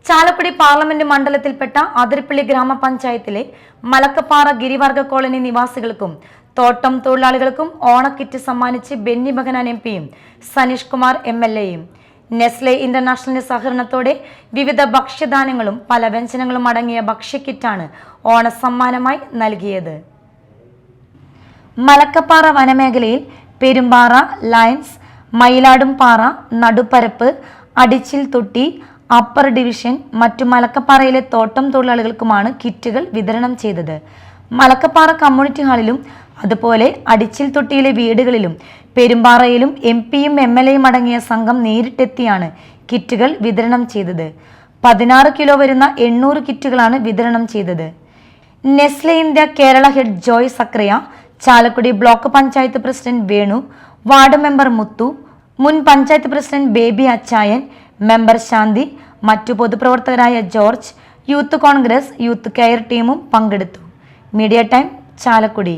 Chalakudy parliament മണ്ഡലത്തിൽപ്പെട്ട Athirappilly ഗ്രാമപഞ്ചായത്തിലെ Malakkappara ഗിരിവർഗ colony നിവാസികൾക്കും തോട്ടം തൊഴിലാളികൾക്കും ഓണക്കിറ്റ് സമ്മാനിച്ച് ബെന്നി ബെഹനാൻ എംപിയും സനീഷ് കുമാർ എംഎൽഎയും നെസ്ലെ ഇന്റർനാഷണലിന്റെ സഹകരണത്തോടെ വിവിധ ഭക്ഷ്യധാന്യങ്ങളും പല വ്യഞ്ജനങ്ങളും അടങ്ങിയ ഭക്ഷ്യക്കിറ്റാണ് ഓണസമ്മാനമായി നൽകിയത്. മലക്കപ്പാറ വനമേഖലയിൽ പെരുമ്പാറ, ലയൻസ്, മയിലാടുംപാറ, നടുപ്പരപ്പ്, അടിച്ചിൽ തൊട്ടി, അപ്പർ ഡിവിഷൻ മറ്റു മലക്കപ്പാറയിലെ തോട്ടം തൊഴിലാളികൾക്കുമാണ് കിറ്റുകൾ വിതരണം ചെയ്തത്. മലക്കപ്പാറ കമ്മ്യൂണിറ്റി ഹാളിലും അതുപോലെ അടിച്ചിൽ തൊട്ടിയിലെ വീടുകളിലും പെരുമ്പാറയിലും എംപിയും എംഎൽഎയും അടങ്ങിയ സംഘം നേരിട്ടെത്തിയാണ് കിറ്റുകൾ വിതരണം ചെയ്തത്. 16 കിലോ വരുന്ന 800 കിറ്റുകളാണ് വിതരണം ചെയ്തത്. Nestle India Kerala head Joy Zacharia, Chalakudy block panchayat president Venu, ward member Muthu, മുൻ പഞ്ചായത്ത് പ്രസിഡന്റ് ബേബി അച്ചായൻ, മെമ്പർ ശാന്തി, മറ്റു പൊതുപ്രവർത്തകരായ George, youth Congress, youth care ടീമും പങ്കെടുത്തു. Media time, Chalakudy.